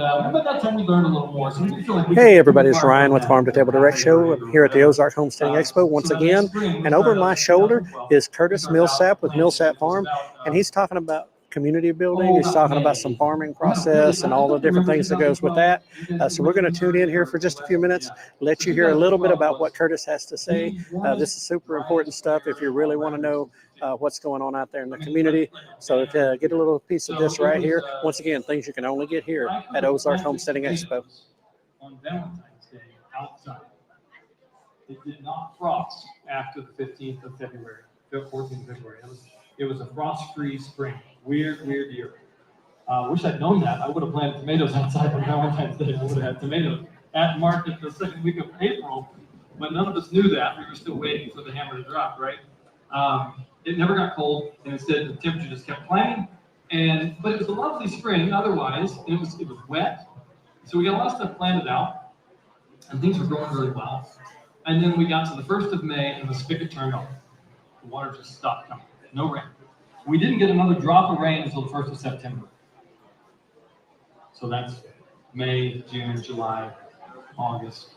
And but that time we learned a little more. So we feel like hey everybody, it's Ryan with Farm2Table Direct Show here at the Ozarks Homesteading Expo once again. And over my shoulder is Curtis Milsap with Milsap Farm, and he's talking about community building. He's talking about some farming process and all the different things that goes with that. So we're going to tune in here for just a few minutes, let you hear a little bit about what Curtis has to say. This is super important stuff if you really want to know what's going on out there in the community. So get a little piece of this right here. Once again, things you can only get here at Ozarks Homesteading Expo. On Valentine's Day outside. It did not frost after the 15th of February, 14th of February. It was a frost-free spring. Weird year. Wish I'd known that. I would have planted tomatoes outside on Valentine's Day. I would have had tomatoes at market the second week of April, but none of us knew that. We were still waiting for the hammer to drop, right? It never got cold, and instead the temperature just kept climbing. But it was a lovely spring otherwise, and it was wet. So we got a lot of stuff planted out, and things were growing really well. And then we got to the 1st of May, and the spigot turned off. The water just stopped coming. No rain. We didn't get another drop of rain until the 1st of September. So that's May, June, July, August,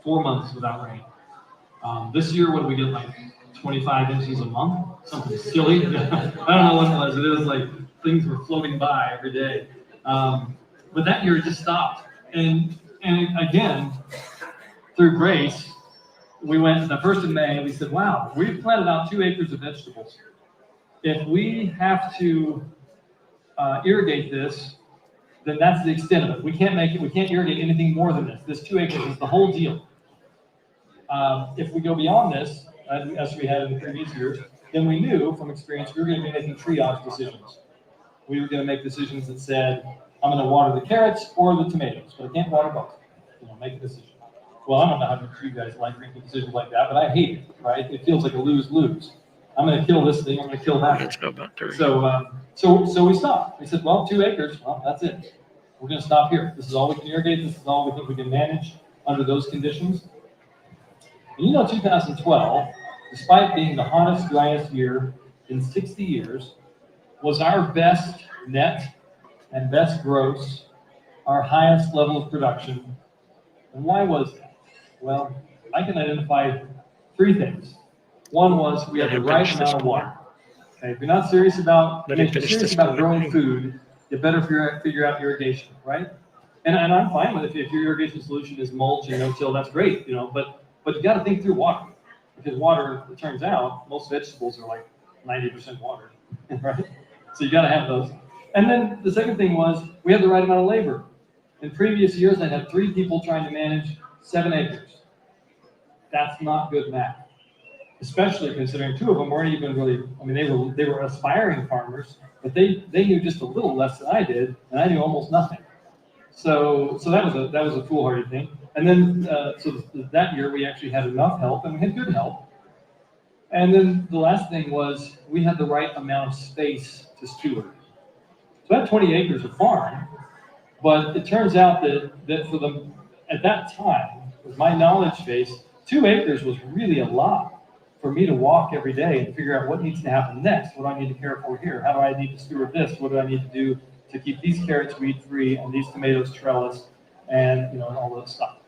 4 months without rain. This year, what did we get, like 25 inches a month? Something silly. I don't know what it was. It was like things were floating by every day. But that year it just stopped. And again, through grace, we went the 1st of May and we said, wow, we've planted out 2 acres of vegetables. If we have to irrigate this, then that's the extent of it. We can't irrigate anything more than this. This 2 acres is the whole deal. If we go beyond this, as we had in the previous years, then we knew from experience we were going to be making triage decisions. We were going to make decisions that said, I'm going to water the carrots or the tomatoes, but I can't water both. Make a decision. Well, I don't know how much you guys like making decisions like that, but I hate it, right? It feels like a lose-lose. I'm going to kill this thing, I'm going to kill that. Let's go about 30. So we stopped. We said, well, 2 acres, well, that's it. We're going to stop here. This is all we can irrigate. This is all we think we can manage under those conditions. And 2012, despite being the hottest, driest year in 60 years, was our best net and best gross, our highest level of production. And why was that? Well, I can identify 3 things. One was we had the right amount of water. Okay, if you're not serious about growing food, you better figure out irrigation, right? And I'm fine with it. If your irrigation solution is mulch and no-till, that's great, but you got to think through water, because water, it turns out, most vegetables are like 90% water, right? So you got to have those. And then the second thing was we had the right amount of labor. In previous years, I had 3 people trying to manage 7 acres. That's not good math, especially considering 2 of them weren't even really. I mean, they were aspiring farmers, but they knew just a little less than I did, and I knew almost nothing. So that was a foolhardy thing. And then so that year we actually had enough help, and we had good help. And then the last thing was we had the right amount of space to steward. So I had 20 acres of farm. But it turns out that for them at that time, with my knowledge base, 2 acres was really a lot for me to walk every day and figure out what needs to happen next. What do I need to care for here? How do I need to steward this? What do I need to do to keep these carrots weed-free and these tomatoes trellis and all that stuff?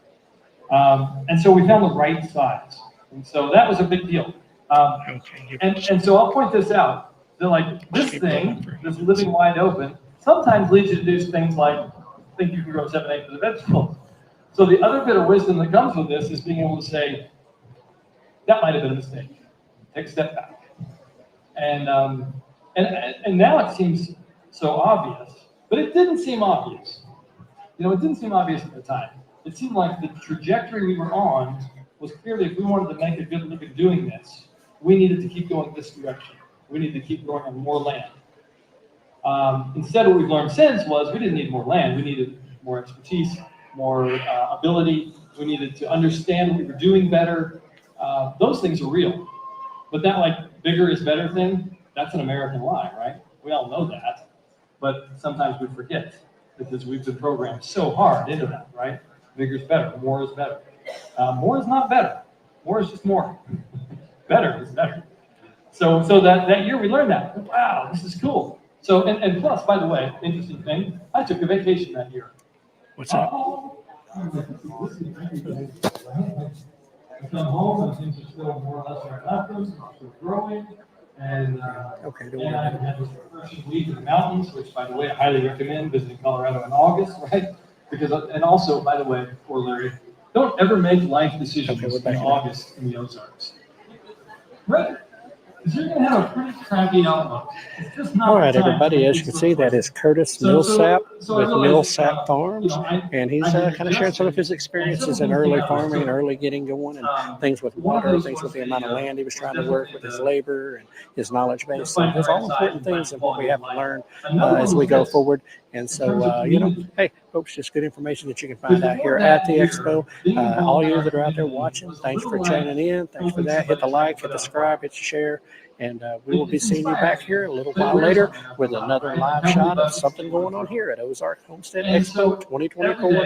And so we found the right size. And so that was a big deal. And so I'll point this out. They're like, this thing, this living wide open, sometimes leads you to do things like think you can grow 7 acres of vegetables. So the other bit of wisdom that comes with this is being able to say, that might have been a mistake. Take a step back. And now it seems so obvious, but it didn't seem obvious. It didn't seem obvious at the time. It seemed like the trajectory we were on was clearly, if we wanted to make a good living doing this, we needed to keep going this direction. We needed to keep growing on more land. Instead, what we've learned since was we didn't need more land. We needed more expertise, more ability. We needed to understand what we were doing better. Those things are real. But that bigger is better thing, that's an American lie, right? We all know that. But sometimes we forget because we've been programmed so hard into that, right? Bigger is better. More is better. More is not better. More is just more. Better is better. So that year we learned that. Wow, this is cool. So, and plus, by the way, interesting thing, I took a vacation that year. What's that? I come home and things are still more or less where I left them, I'm still growing. And Okay. and I had this refreshing week in the mountains, which, by the way, I highly recommend visiting Colorado in August, right? Because, and also, by the way, for Larry, don't ever make life decisions in August in the Ozarks. Right? Because you're going to have a pretty crappy outlook. It's just not. All right, everybody, as you can see, that is Curtis Milsap with Milsap Farms, and he's kind of sharing some of his experiences in early farming and early getting going, and things with water, things with the amount of land he was trying to work with, his labor and his knowledge base. So there's all important things and what we have to learn as we go forward. And so, you know, hey, folks, just good information that you can find out here at the expo. All you that are out there watching, thanks for tuning in. Thanks for that. Hit the like, hit the subscribe, hit the share. And we will be seeing you back here a little while later with another live shot of something going on here at Ozarks Homesteading Expo 2024.